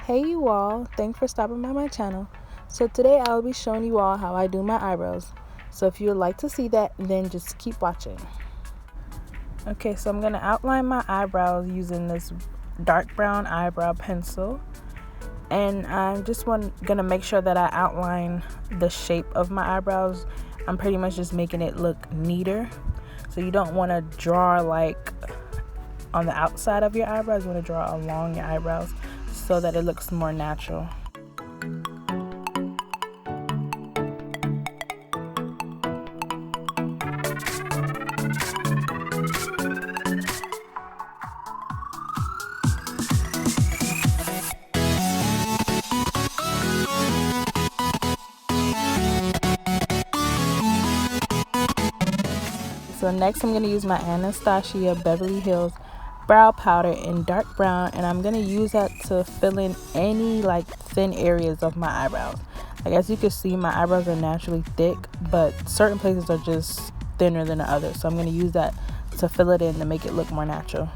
Hey you all, thanks for stopping by my channel. So today I'll be showing you all how I do my eyebrows. So if you would like to see that, then just keep watching. Okay, so I'm going to outline my eyebrows using this dark brown eyebrow pencil. And I'm just going to make sure that I outline the shape of my eyebrows. I'm pretty much just making it look neater. So you don't want to draw like on the outside of your eyebrows, you want to draw along your eyebrows so that it looks more natural. So next I'm going to use my Anastasia Beverly Hills brow powder in dark brown, and I'm going to use that to fill in any like thin areas of my eyebrows. Like as you can see, my eyebrows are naturally thick, but certain places are just thinner than the others. So I'm going to use that to fill it in to make it look more natural.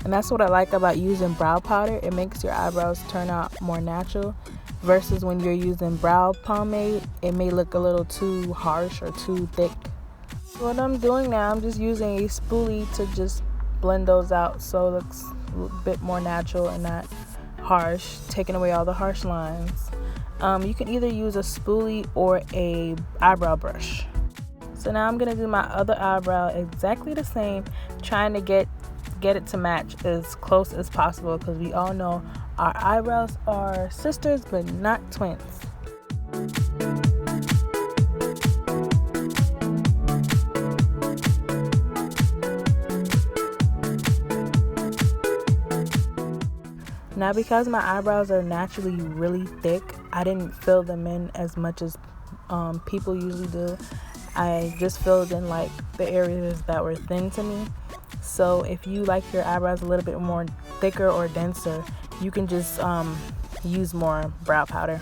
And that's what I like about using brow powder. It makes your eyebrows turn out more natural versus when you're using brow pomade, it may look a little too harsh or too thick. What I'm doing now, I'm just using a spoolie to just blend those out so it looks a bit more natural and not harsh, taking away all the harsh lines. You can either use a spoolie or a eyebrow brush. So now I'm gonna do my other eyebrow exactly the same, trying to get it to match as close as possible, because we all know our eyebrows are sisters but not twins. Now because my eyebrows are naturally really thick, I didn't fill them in as much as people usually do. I just filled in like the areas that were thin to me. So if you like your eyebrows a little bit more thicker or denser, you can just use more brow powder.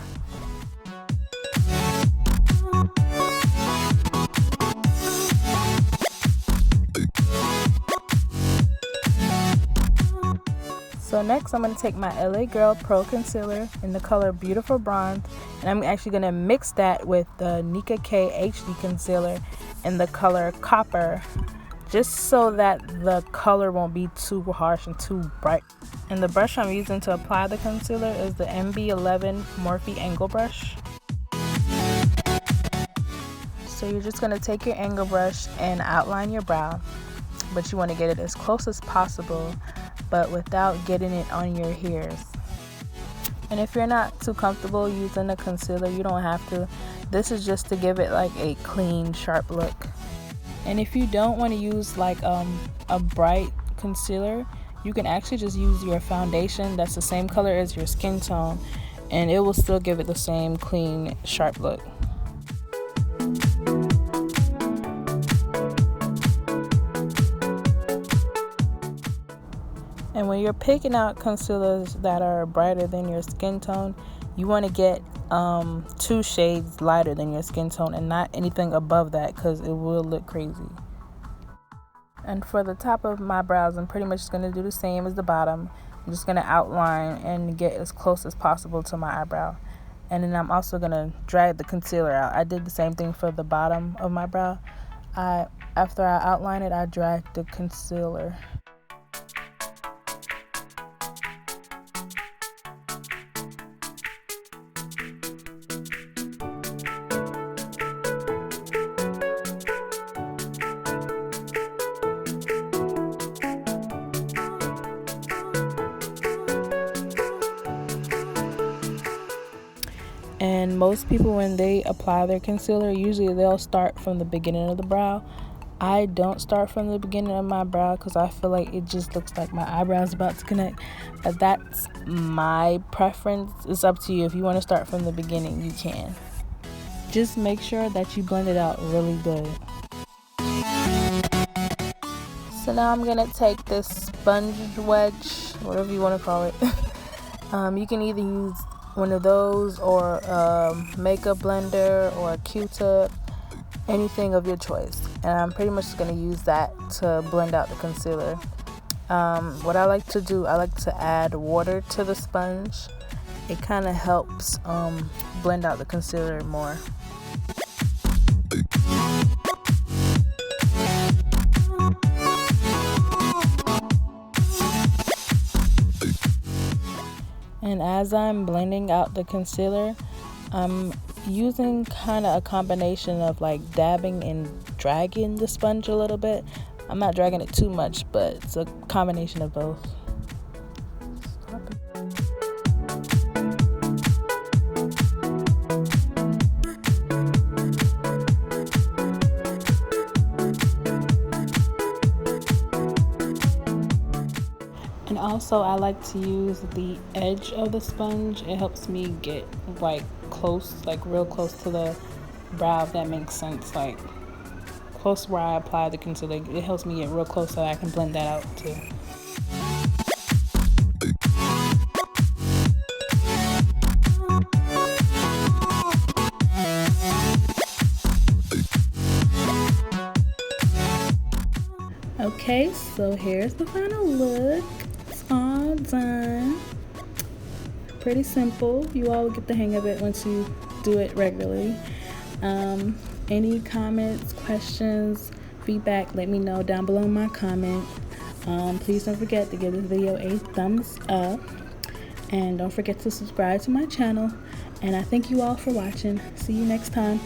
So next I'm going to take my LA Girl Pro Concealer in the color Beautiful Bronze, and I'm actually going to mix that with the Nicka K HD Concealer in the color Copper, just so that the color won't be too harsh and too bright. And the brush I'm using to apply the concealer is the MB11 Morphe Angle Brush. So you're just going to take your angle brush and outline your brow, but you want to get it as close as possible, but without getting it on your hairs. And if you're not too comfortable using the concealer, you don't have to. This is just to give it like a clean, sharp look. And if you don't want to use like a bright concealer, you can actually just use your foundation that's the same color as your skin tone, and it will still give it the same clean, sharp look. And when you're picking out concealers that are brighter than your skin tone, you want to get 2 shades lighter than your skin tone and not anything above that, because it will look crazy. And for the top of my brows, I'm pretty much just going to do the same as the bottom. I'm just going to outline and get as close as possible to my eyebrow. And then I'm also going to drag the concealer out. I did the same thing for the bottom of my brow. After I outline it, I drag the concealer. And most people, when they apply their concealer, usually they'll start from the beginning of the brow. I don't start from the beginning of my brow because I feel like it just looks like my eyebrows about to connect. But that's my preference. It's up to you. If you want to start from the beginning, you can. Just make sure that you blend it out really good. So now I'm going to take this sponge wedge, whatever you want to call it. You can either use one of those or a makeup blender or a Q-tip, anything of your choice. And I'm pretty much just going to use that to blend out the concealer. What I like to do, I like to add water to the sponge. It kind of helps blend out the concealer more. And as I'm blending out the concealer, I'm using kind of a combination of like dabbing and dragging the sponge a little bit. I'm not dragging it too much, but it's a combination of both. And also I like to use the edge of the sponge. It helps me get like close, like real close to the brow, if that makes sense. Like close where I apply the concealer. It helps me get real close so I can blend that out too. Okay, so here's the final look. It's all done. Pretty simple. You all will get the hang of it once you do it regularly. Any comments, questions, feedback, let me know down below in my comment. Please don't forget to give this video a thumbs up. And don't forget to subscribe to my channel. And I thank you all for watching. See you next time.